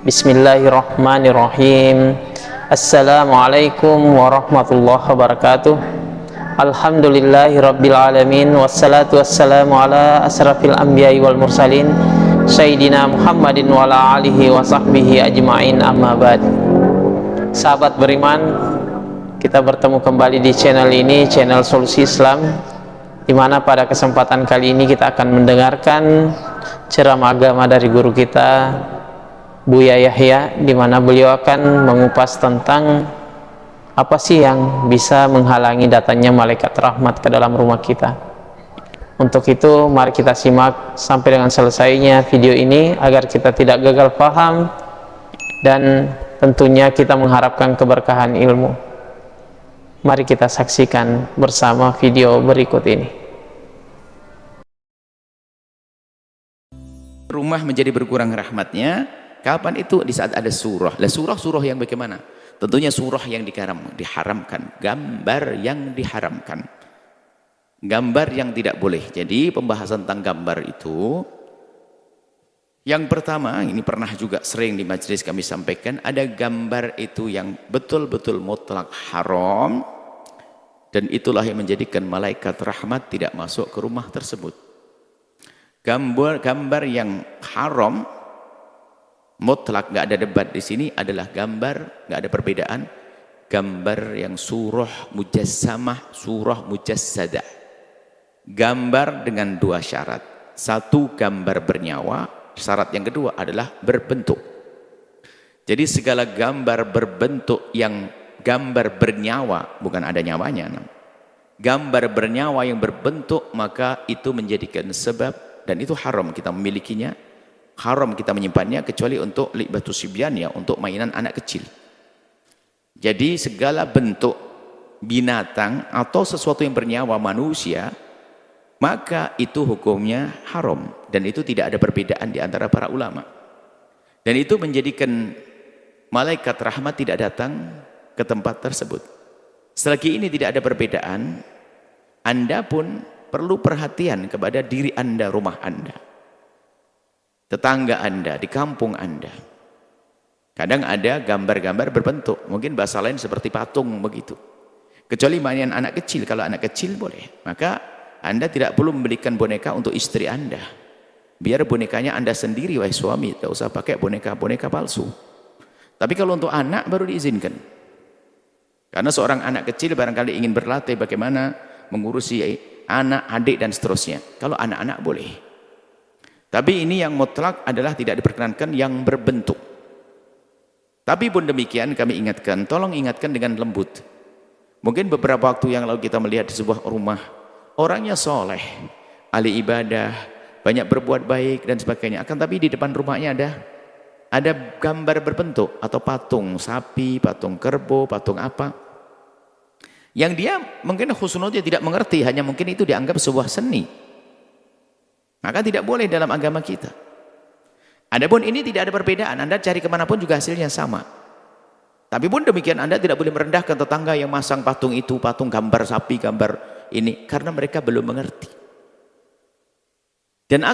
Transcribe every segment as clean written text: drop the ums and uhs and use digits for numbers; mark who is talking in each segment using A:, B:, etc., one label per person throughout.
A: Bismillahirrahmanirrahim. Assalamualaikum warahmatullahi wabarakatuh. Alhamdulillahirabbil alamin, wassalatu wassalamu ala asrafil anbiya'i wal mursalin sayyidina Muhammadin wa ala alihi wa sahbihi ajma'in, amma ba'd. Sahabat beriman, kita bertemu kembali di channel ini, channel Solusi Islam, di mana pada kesempatan kali ini kita akan mendengarkan ceramah agama dari guru kita Buya Yahya, di mana beliau akan mengupas tentang apa sih yang bisa menghalangi datangnya malaikat rahmat ke dalam rumah kita. Untuk itu mari kita simak sampai dengan selesainya video ini agar kita tidak gagal paham dan tentunya kita mengharapkan keberkahan ilmu. Mari kita saksikan bersama video berikut ini.
B: Rumah menjadi berkurang rahmatnya kapan? Itu di saat ada surah. Lah surah yang bagaimana? Tentunya surah yang diharamkan, gambar yang diharamkan, gambar yang tidak boleh. Jadi pembahasan tentang gambar itu, yang pertama, ini pernah juga sering di majelis kami sampaikan, ada gambar itu yang betul-betul mutlak haram, dan itulah yang menjadikan malaikat rahmat tidak masuk ke rumah tersebut. Gambar yang haram mutlak, nggak ada debat di sini, adalah gambar, nggak ada perbedaan, gambar yang surah mujassamah, surah mujassadah. Gambar dengan dua syarat. Satu, gambar bernyawa. Syarat yang kedua adalah berbentuk. Jadi segala gambar berbentuk yang gambar bernyawa, bukan ada nyawanya, gambar bernyawa yang berbentuk, maka itu menjadikan sebab, dan itu haram kita memilikinya, haram kita menyimpannya, kecuali untuk li'batu sibyan, ya, untuk mainan anak kecil. Jadi segala bentuk binatang atau sesuatu yang bernyawa manusia, maka itu hukumnya haram, dan itu tidak ada perbedaan di antara para ulama. Dan itu menjadikan malaikat rahmat tidak datang ke tempat tersebut. Selagi ini tidak ada perbedaan, Anda pun perlu perhatian kepada diri Anda, rumah Anda, tetangga Anda, di kampung Anda. Kadang ada gambar-gambar berbentuk, mungkin bahasa lain seperti patung begitu. Kecuali mainan anak kecil, kalau anak kecil boleh. Maka Anda tidak perlu membelikan boneka untuk istri Anda. Biar bonekanya Anda sendiri, wahai suami, tidak usah pakai boneka-boneka palsu. Tapi kalau untuk anak baru diizinkan. Karena seorang anak kecil barangkali ingin berlatih bagaimana mengurusi anak, adik, dan seterusnya. Kalau anak-anak boleh. Tapi ini yang mutlak adalah tidak diperkenankan yang berbentuk. Tapi pun demikian kami ingatkan, tolong ingatkan dengan lembut. Mungkin beberapa waktu yang lalu kita melihat di sebuah rumah, orangnya soleh, ahli ibadah, banyak berbuat baik dan sebagainya. Akan tapi di depan rumahnya ada gambar berbentuk atau patung sapi, patung kerbau, patung apa. Yang dia mungkin husnudnya tidak mengerti, hanya mungkin itu dianggap sebuah seni. Maka tidak boleh dalam agama kita. Adapun ini tidak ada perbedaan, Anda cari kemanapun juga hasilnya sama. Tapi pun demikian Anda tidak boleh merendahkan tetangga yang masang patung itu, patung gambar sapi, gambar ini, karena mereka belum mengerti. Dan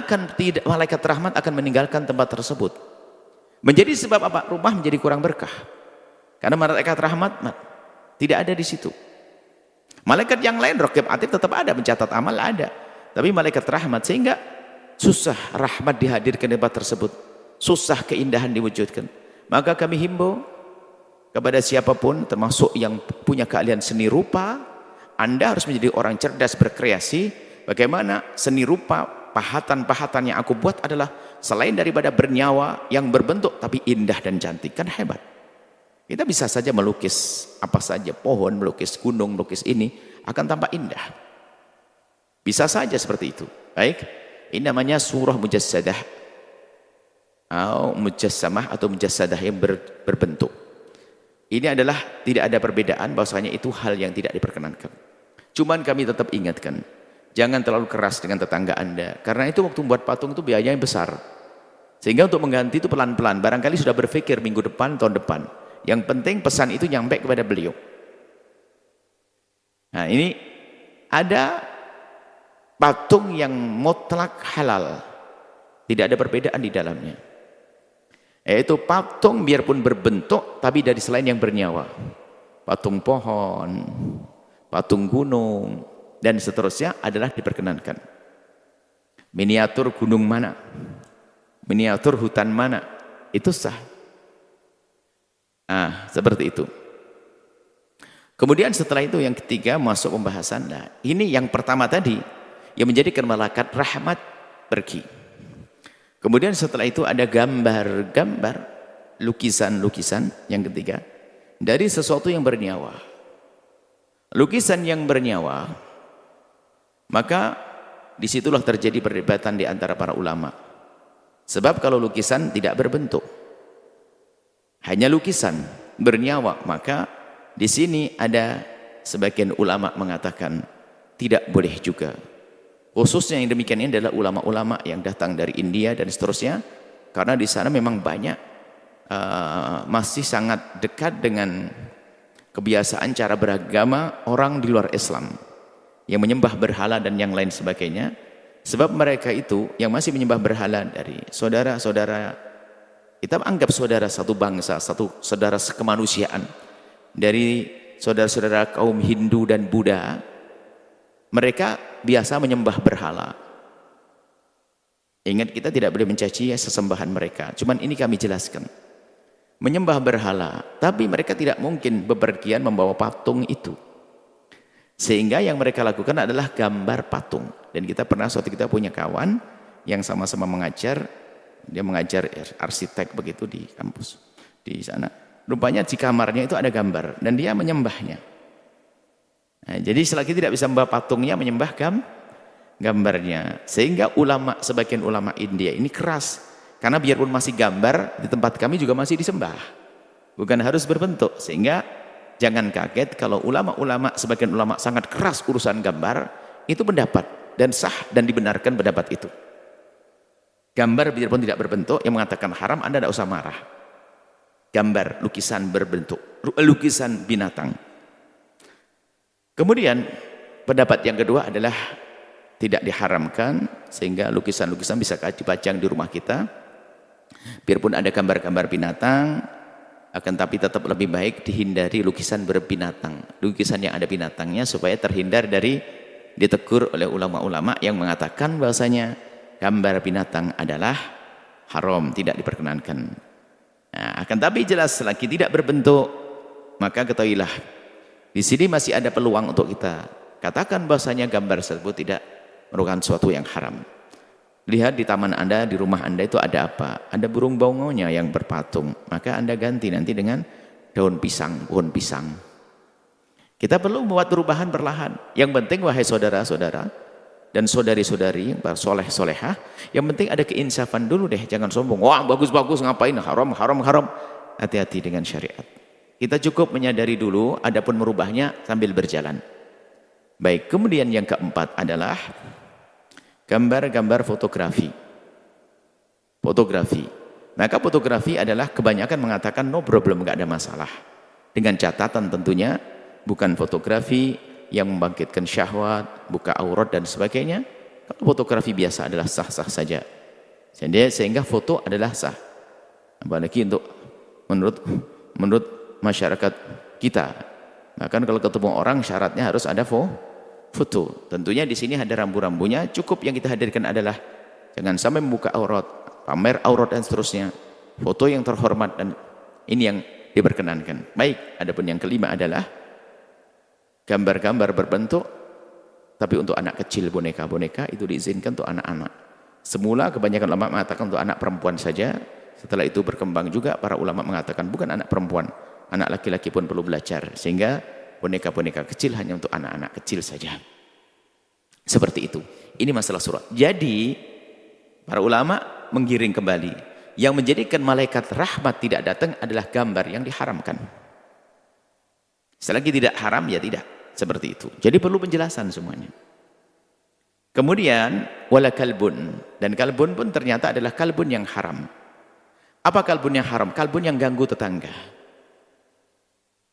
B: malaikat rahmat akan meninggalkan tempat tersebut. Menjadi sebab apa? Rumah menjadi kurang berkah. Karena malaikat rahmat tidak ada di situ. Malaikat yang lain, raqib atid, tetap ada, mencatat amal ada. Tapi malaikat rahmat, sehingga susah rahmat dihadirkan di tempat tersebut, susah keindahan diwujudkan. Maka kami himbau kepada siapapun, termasuk yang punya keahlian seni rupa, Anda harus menjadi orang cerdas berkreasi. Bagaimana seni rupa, pahatan-pahatan yang aku buat adalah selain daripada bernyawa, yang berbentuk tapi indah dan cantik. Kan hebat. Kita bisa saja melukis apa saja, pohon, melukis gunung, melukis ini, akan tampak indah. Bisa saja seperti itu. Baik. Ini namanya surah mujassadah atau mujassamah atau mujassadah yang berbentuk. Ini adalah tidak ada perbedaan, bahwasanya itu hal yang tidak diperkenankan. Cuman kami tetap ingatkan, jangan terlalu keras dengan tetangga Anda, karena itu waktu membuat patung itu biayanya besar. Sehingga untuk mengganti itu pelan-pelan. Barangkali sudah berpikir minggu depan, tahun depan. Yang penting pesan itu nyampe kepada beliau. Nah, ini ada patung yang mutlak halal, tidak ada perbedaan di dalamnya. Yaitu patung biarpun berbentuk tapi dari selain yang bernyawa. Patung pohon, patung gunung, dan seterusnya adalah diperkenankan. Miniatur gunung mana, miniatur hutan mana, itu sah. Nah, seperti itu. Kemudian setelah itu yang ketiga masuk pembahasan. Nah, ini yang pertama tadi yang menjadikan malaikat rahmat pergi. Kemudian setelah itu ada gambar-gambar, lukisan-lukisan yang ketiga dari sesuatu yang bernyawa. Lukisan yang bernyawa, maka disitulah terjadi perdebatan di antara para ulama. Sebab kalau lukisan tidak berbentuk, hanya lukisan bernyawa, maka di sini ada sebagian ulama mengatakan tidak boleh juga. Khususnya yang demikian ini adalah ulama-ulama yang datang dari India dan seterusnya, karena di sana memang banyak masih sangat dekat dengan kebiasaan cara beragama orang di luar Islam yang menyembah berhala dan yang lain sebagainya. Sebab mereka itu yang masih menyembah berhala dari saudara-saudara, kita anggap saudara satu bangsa, satu saudara sekemanusiaan, dari saudara-saudara kaum Hindu dan Buddha, mereka biasa menyembah berhala. Ingat, kita tidak boleh mencaci sesembahan mereka, cuman ini kami jelaskan. Menyembah berhala, tapi mereka tidak mungkin bepergian membawa patung itu. Sehingga yang mereka lakukan adalah gambar patung. Dan kita pernah, suatu kita punya kawan yang sama-sama mengajar, dia mengajar arsitek begitu di kampus di sana. Rupanya di kamarnya itu ada gambar dan dia menyembahnya. Nah, jadi selagi tidak bisa membawa patungnya, menyembah gambarnya. Sehingga ulama, sebagian ulama India ini keras, karena biarpun masih gambar, di tempat kami juga masih disembah, bukan harus berbentuk. Sehingga jangan kaget kalau ulama-ulama, sebagian ulama sangat keras urusan gambar, itu pendapat dan sah dan dibenarkan pendapat itu. Gambar biarpun tidak berbentuk, yang mengatakan haram, Anda tidak usah marah. Gambar, lukisan berbentuk, lukisan binatang. Kemudian pendapat yang kedua adalah tidak diharamkan, sehingga lukisan-lukisan bisa dipajang di rumah kita. Biarpun ada gambar-gambar binatang, akan tapi tetap lebih baik dihindari lukisan berbinatang, lukisan yang ada binatangnya, supaya terhindar dari ditegur oleh ulama-ulama yang mengatakan bahwasanya gambar binatang adalah haram, tidak diperkenankan. Nah, akan tapi jelas selagi tidak berbentuk, maka ketahuilah di sini masih ada peluang untuk kita katakan bahasanya gambar tersebut tidak merupakan sesuatu yang haram. Lihat di taman Anda, di rumah Anda itu ada apa? Ada burung bongonya yang berpatung, maka Anda ganti nanti dengan daun pisang, pohon pisang. Kita perlu membuat perubahan perlahan. Yang penting wahai saudara-saudara dan saudari-saudari soleh-solehah, yang penting ada keinsafan dulu deh, jangan sombong. Wah, bagus-bagus, ngapain, haram. Hati-hati dengan syariat. Kita cukup menyadari dulu, adapun merubahnya sambil berjalan. Baik, kemudian yang keempat adalah gambar-gambar fotografi. Fotografi. Maka fotografi adalah kebanyakan mengatakan no problem, nggak ada masalah. Dengan catatan tentunya bukan fotografi yang membangkitkan syahwat, buka aurat dan sebagainya. Kalau fotografi biasa adalah sah-sah saja. Sehingga foto adalah sah. Apalagi untuk menurut masyarakat kita. Bahkan kalau ketemu orang syaratnya harus ada foto. Tentunya di sini ada rambu-rambunya. Cukup yang kita hadirkan adalah jangan sampai membuka aurat, pamer aurat dan seterusnya. Foto yang terhormat, dan ini yang diperkenankan. Baik, adapun yang kelima adalah gambar-gambar berbentuk, tapi untuk anak kecil, boneka-boneka itu diizinkan untuk anak-anak. Semula kebanyakan ulama mengatakan untuk anak perempuan saja. Setelah itu berkembang juga para ulama mengatakan bukan anak perempuan, anak laki-laki pun perlu belajar. Sehingga boneka-boneka kecil hanya untuk anak-anak kecil saja. Seperti itu. Ini masalah surat. Jadi para ulama menggiring kembali. Yang menjadikan malaikat rahmat tidak datang adalah gambar yang diharamkan. Selagi tidak haram ya tidak. Seperti itu. Jadi perlu penjelasan semuanya. Kemudian wala kalbun, dan kalbun pun ternyata adalah kalbun yang haram. Apa kalbun yang haram? Kalbun yang ganggu tetangga.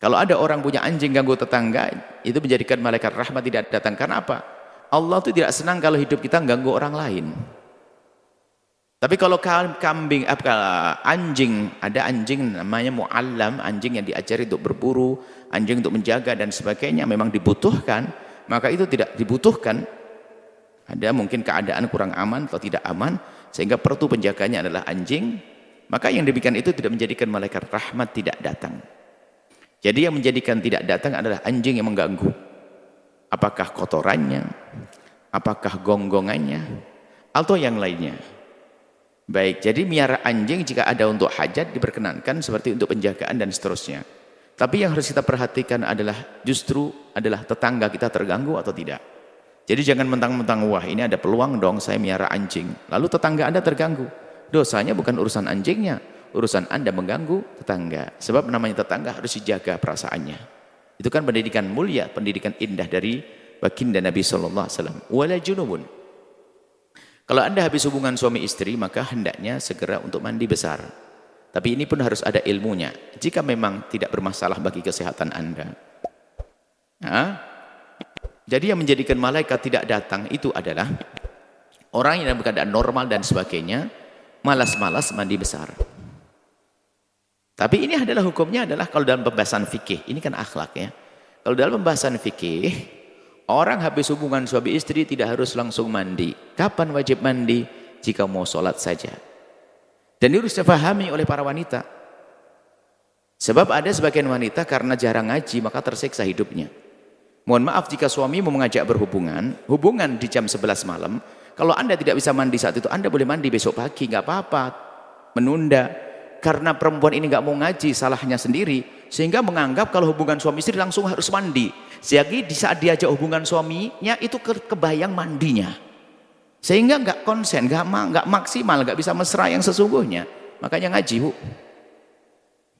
B: Kalau ada orang punya anjing ganggu tetangga, itu menjadikan malaikat rahmat tidak datang. Karena apa? Allah itu tidak senang kalau hidup kita ganggu orang lain. Tapi kalau kambing, anjing, ada anjing namanya mu'allam, anjing yang diajari untuk berburu, anjing untuk menjaga dan sebagainya, memang dibutuhkan, maka itu tidak dibutuhkan. Ada mungkin keadaan kurang aman atau tidak aman, sehingga perlu penjaganya adalah anjing, maka yang demikian itu tidak menjadikan malaikat rahmat tidak datang. Jadi yang menjadikan tidak datang adalah anjing yang mengganggu. Apakah kotorannya, apakah gonggongannya, atau yang lainnya. Baik, jadi miara anjing jika ada untuk hajat diperkenankan seperti untuk penjagaan dan seterusnya. Tapi yang harus kita perhatikan adalah justru adalah tetangga kita terganggu atau tidak. Jadi jangan mentang-mentang wah ini ada peluang dong saya miara anjing. Lalu tetangga Anda terganggu. Dosanya bukan urusan anjingnya, urusan Anda mengganggu tetangga. Sebab namanya tetangga harus dijaga perasaannya. Itu kan pendidikan mulia, pendidikan indah dari baginda Nabi sallallahu alaihi wasallam. Wala junubun. Kalau Anda habis hubungan suami istri, maka hendaknya segera untuk mandi besar. Tapi ini pun harus ada ilmunya. Jika memang tidak bermasalah bagi kesehatan Anda. Jadi yang menjadikan malaikat tidak datang itu adalah orang yang dalam keadaan normal dan sebagainya, malas-malas mandi besar. Tapi ini adalah hukumnya adalah kalau dalam pembahasan fikih, ini kan akhlak ya. Kalau dalam pembahasan fikih, orang habis hubungan suami istri tidak harus langsung mandi. Kapan wajib mandi? Jika mau sholat saja. Dan ini harus dipahami oleh para wanita. Sebab ada sebagian wanita karena jarang ngaji maka tersiksa hidupnya. Mohon maaf jika suami mau mengajak berhubungan, hubungan di jam 11 malam, kalau Anda tidak bisa mandi saat itu, Anda boleh mandi besok pagi, nggak apa-apa. Menunda. Karena perempuan ini nggak mau ngaji, salahnya sendiri, sehingga menganggap kalau hubungan suami istri langsung harus mandi. Jadi di saat diajak hubungan suaminya itu kebayang mandinya, sehingga nggak konsen, nggak maksimal, nggak bisa mesra yang sesungguhnya. Makanya ngaji, Bu.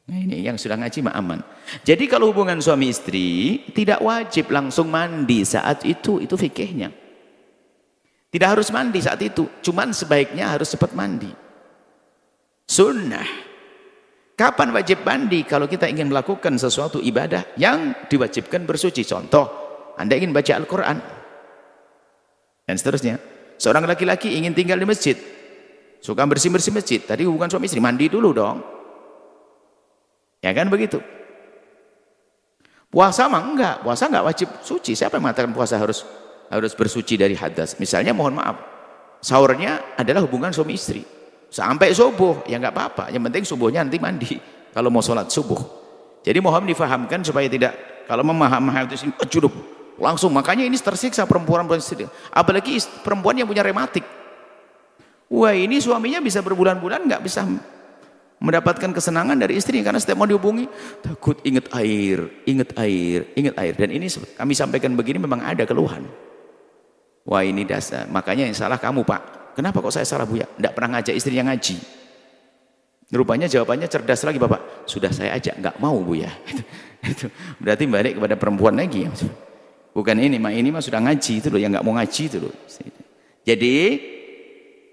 B: Nah, ini yang sudah ngaji mah aman. Jadi kalau hubungan suami istri tidak wajib langsung mandi saat itu fikihnya. Tidak harus mandi saat itu, cuman sebaiknya harus cepat mandi. Sunnah. Kapan wajib mandi? Kalau kita ingin melakukan sesuatu ibadah yang diwajibkan bersuci. Contoh, Anda ingin baca Al-Quran dan seterusnya. Seorang laki-laki ingin tinggal di masjid, suka bersih-bersih masjid, tadi hubungan suami istri, mandi dulu dong. Ya kan begitu. Puasa mah enggak, puasa enggak wajib suci. Siapa yang mengatakan puasa harus bersuci dari hadas? Misalnya mohon maaf, sahurnya adalah hubungan suami istri sampai subuh, ya enggak apa-apa, yang penting subuhnya nanti mandi kalau mau sholat subuh. Jadi mohon difahamkan supaya tidak, kalau memahami itu junub langsung, makanya ini tersiksa perempuan istri, apalagi perempuan yang punya rematik. Wah, ini suaminya bisa berbulan-bulan nggak bisa mendapatkan kesenangan dari istri karena setiap mau dihubungi takut ingat air, ingat air, ingat air. Dan ini kami sampaikan begini memang ada keluhan. Wah, ini dasar, makanya yang salah kamu, Pak. Kenapa kok saya salah, Bu ya? Tidak pernah ngajak istrinya ngaji. Rupanya jawabannya cerdas lagi, Bapak. Sudah saya ajak, nggak mau, Bu ya. Itu berarti balik kepada perempuan lagi. Bukan ini mah sudah ngaji itu loh, yang nggak mau ngaji itu loh. Jadi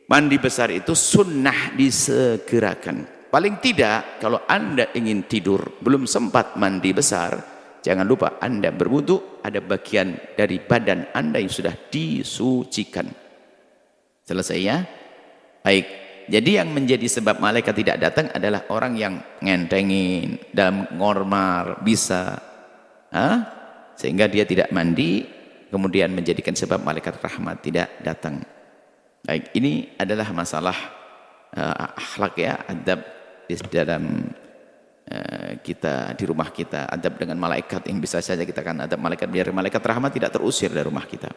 B: mandi besar itu sunnah disegerakan. Paling tidak kalau Anda ingin tidur belum sempat mandi besar, jangan lupa Anda berwudu, ada bagian dari badan Anda yang sudah disucikan. Selesai ya? Baik. Jadi yang menjadi sebab malaikat tidak datang adalah orang yang ngentengin dalam ngormar bisa, sehingga dia tidak mandi, kemudian menjadikan sebab malaikat rahmat tidak datang. Baik, ini adalah masalah akhlak ya, adab di dalam kita di rumah kita, adab dengan malaikat yang bisa saja kita kan adab malaikat biar malaikat rahmat tidak terusir dari rumah kita.